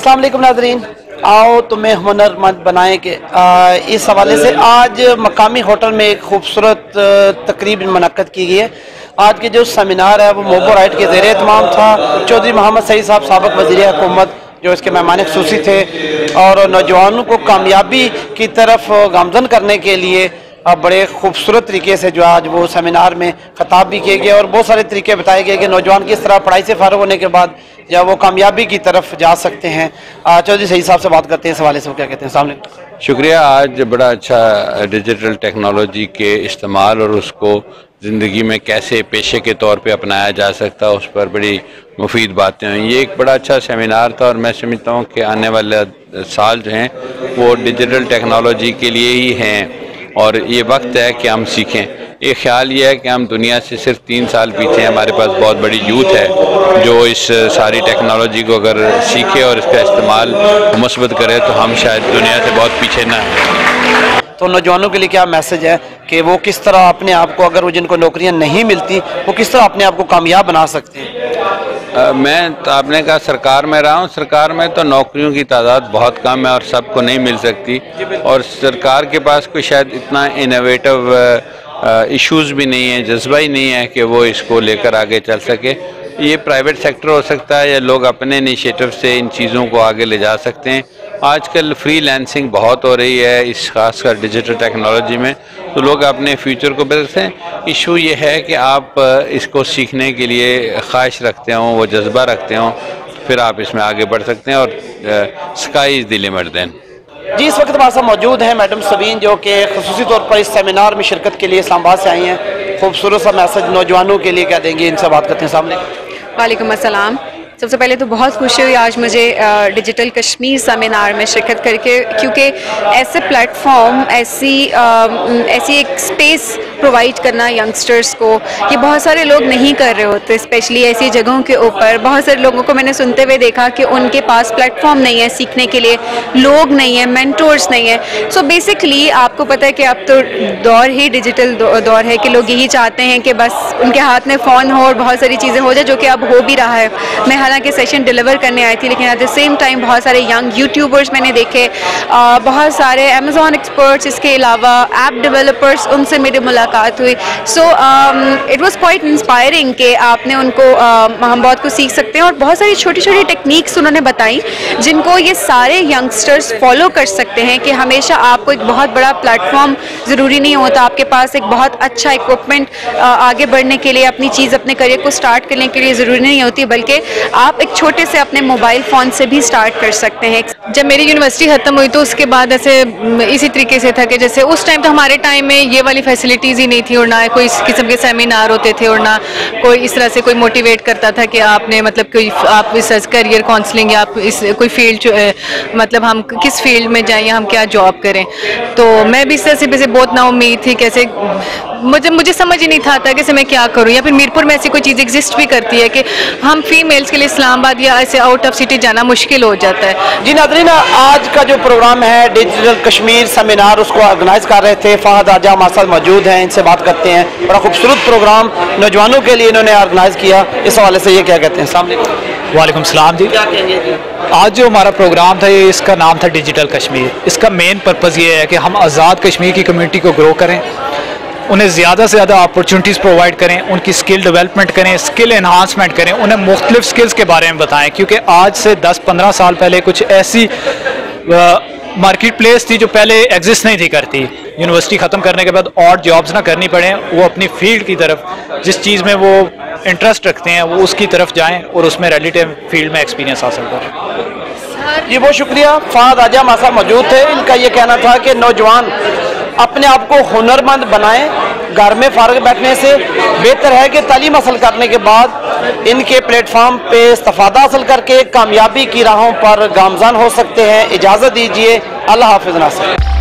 अस्सलाम वालेकुम नाज़रीन, आओ तुम्हें हुनरमंद बनाएं के इस हवाले से आज मकामी होटल में एक खूबसूरत तकरीब मुनक्कद की गई है। आज के जो सेमिनार है वो मोबो राइट के ज़ेर एहतमाम था। चौधरी मोहम्मद सईद साहब साबिक़ वज़ीर हुकूमत जो इसके मेहमान ख़ुसूसी थे और नौजवानों को कामयाबी की तरफ गामज़न करने के लिए बड़े खूबसूरत तरीके से जो आज वो सेमिनार में खिताब भी किए गए और बहुत सारे तरीके बताए गए कि नौजवान किस तरह पढ़ाई से फ़ारिग होने के बाद या वो कामयाबी की तरफ जा सकते हैं। चौधरी सईद साहब से बात करते हैं इस हवाले से, वो क्या कहते हैं। अस्सलाम वालेकुम। शुक्रिया। आज बड़ा अच्छा डिजिटल टेक्नोलॉजी के इस्तेमाल और उसको ज़िंदगी में कैसे पेशे के तौर पे अपनाया जा सकता है उस पर बड़ी मुफीद बातें हुई। ये एक बड़ा अच्छा सेमिनार था और मैं समझता हूँ कि आने वाले साल जो हैं वो डिजिटल टेक्नोलॉजी के लिए ही हैं और ये वक्त है कि हम सीखें। एक ख्याल ये है कि हम दुनिया से सिर्फ 3 साल पीछे हैं। हमारे पास बहुत बड़ी यूथ है जो इस सारी टेक्नोलॉजी को अगर सीखे और इसका इस्तेमाल मुस्बत करे तो हम शायद दुनिया से बहुत पीछे ना हैं। तो नौजवानों के लिए क्या मैसेज है कि वो किस तरह अपने आप को, अगर वो जिनको नौकरियां नहीं मिलती, वो किस तरह अपने आप को कामयाब बना सकते हैं? मैं तो आपने कहा सरकार में रहा हूँ। सरकार में तो नौकरियों की तादाद बहुत कम है और सबको नहीं मिल सकती और सरकार के पास कोई शायद इतना इनोवेटिव इश्यूज़ भी नहीं है, जज्बा ही नहीं है कि वो इसको लेकर आगे चल सके। ये प्राइवेट सेक्टर हो सकता है या लोग अपने इनिशिएटिव से इन चीज़ों को आगे ले जा सकते हैं। आजकल फ्रीलांसिंग बहुत हो रही है इस खासकर डिजिटल टेक्नोलॉजी में, तो लोग अपने फ्यूचर को बदलते हैं। इशू ये है कि आप इसको सीखने के लिए ख्वाहिश रखते हों, वो जज्बा रखते हों, फिर आप इसमें आगे बढ़ सकते हैं और sky is the limit then. जी, इस वक्त हमारे साथ मौजूद हैं मैडम सबीन जो कि ख़ुसूसी तौर पर इस सेमिनार में शिरकत के लिए इस्लामाबाद से आई हैं। खूबसूरत सा मैसेज नौजवानों के लिए क्या देंगे, इनसे बात करते हैं। सामने वालेकुम अस्सलाम। सबसे पहले तो बहुत खुशी हुई आज मुझे डिजिटल कश्मीर सेमिनार में शिरकत करके, क्योंकि ऐसे प्लेटफॉर्म, ऐसी एक स्पेस प्रोवाइड करना यंगस्टर्स को, ये बहुत सारे लोग नहीं कर रहे होते। स्पेशली ऐसी जगहों के ऊपर बहुत सारे लोगों को मैंने सुनते हुए देखा कि उनके पास प्लेटफॉर्म नहीं है सीखने के लिए, लोग नहीं है, मेंटोर्स नहीं है। सो बेसिकली आपको पता है कि अब तो दौर ही डिजिटल दौर है कि लोग यही चाहते हैं कि बस उनके हाथ में फ़ोन हो और बहुत सारी चीज़ें हो जाए, जो कि अब हो भी रहा है। मैं हालांकि सेशन डिलीवर करने आई थी, लेकिन एट द सेम टाइम बहुत सारे यंग यूट्यूबर्स मैंने देखे, बहुत सारे अमेज़ॉन एक्सपर्ट्स, इसके अलावा ऐप डेवलपर्स, उनसे मेरी मुलाकात हुई। So it was quite inspiring कि आपने उनको हम बहुत कुछ सीख सकते हैं और बहुत सारी छोटी छोटी टेक्निक्स उन्होंने बताई जिनको ये सारे यंगस्टर्स फॉलो कर सकते हैं। कि हमेशा आपको एक बहुत बड़ा प्लेटफॉर्म ज़रूरी नहीं होता, आपके पास एक बहुत अच्छा इक्विपमेंट आगे बढ़ने के लिए, अपनी चीज़, अपने करियर को स्टार्ट करने के लिए ज़रूरी नहीं होती, बल्कि आप एक छोटे से अपने मोबाइल फ़ोन से भी स्टार्ट कर सकते हैं। जब मेरी यूनिवर्सिटी ख़त्म हुई तो उसके बाद ऐसे इसी तरीके से था कि जैसे उस टाइम तो हमारे टाइम में ये वाली फैसिलिटीज़ ही नहीं थी और ना कोई इस किस्म के सेमिनार होते थे और ना कोई इस तरह से कोई मोटिवेट करता था कि आपने मतलब कोई आप इस करियर काउंसलिंग या आप इस कोई फील्ड मतलब हम किस फील्ड में जाएं या हम क्या जॉब करें। तो मैं भी इस तरह से बहुत नाउम्मीद थी, कैसे मुझे समझ ही नहीं था कि मैं क्या करूं, या फिर मीरपुर में ऐसी कोई चीज़ एग्जिस्ट भी करती है कि हम फीमेल्स के लिए इस्लामाबाद या ऐसे आउट ऑफ सिटी जाना मुश्किल हो जाता है। जी नाज़रीन, आज का जो प्रोग्राम है डिजिटल कश्मीर सेमिनार, उसको ऑर्गेनाइज कर रहे थे फहद आजा हमारे साथ मौजूद हैं, इनसे बात करते हैं। बड़ा खूबसूरत प्रोग्राम नौजवानों के लिए इन्होंने ऑर्गेनाइज किया, इस हवाले से ये क्या कहते हैं। सामने वालेकुम सलाम जी। क्या कहेंगे जी? आज जो हमारा प्रोग्राम था ये, इसका नाम था डिजिटल कश्मीर। इसका मेन पर्पज़ ये है कि हम आज़ाद कश्मीर की कम्युनिटी को ग्रो करें, उन्हें ज़्यादा से ज़्यादा अपॉर्चुनिटीज़ प्रोवाइड करें, उनकी स्किल डेवलपमेंट करें, स्किल एनहांसमेंट करें, उन्हें मुख्तलिफ स्किल्स के बारे में बताएं। क्योंकि आज से 10-15 साल पहले कुछ ऐसी मार्केट प्लेस थी जो पहले एग्जिस्ट नहीं थी करती। यूनिवर्सिटी ख़त्म करने के बाद और जॉब्स ना करनी पड़े, वो अपनी फील्ड की तरफ, जिस चीज़ में वो इंटरेस्ट रखते हैं वो उसकी तरफ जाएं और उसमें रिलेटिव फील्ड में एक्सपीरियंस हासिल करें। जी बहुत शुक्रिया। फहद आजा हमारे साथ मौजूद थे। इनका ये कहना था कि नौजवान अपने आप को हुनरमंद बनाएं, घर में फारग बैठने से बेहतर है कि तालीम हासिल करने के बाद इनके प्लेटफॉर्म पे इस्तिफादा हासिल करके कामयाबी की राहों पर गामज़न हो सकते हैं। इजाज़त दीजिए, अल्लाह हाफ़िज़ नासिर।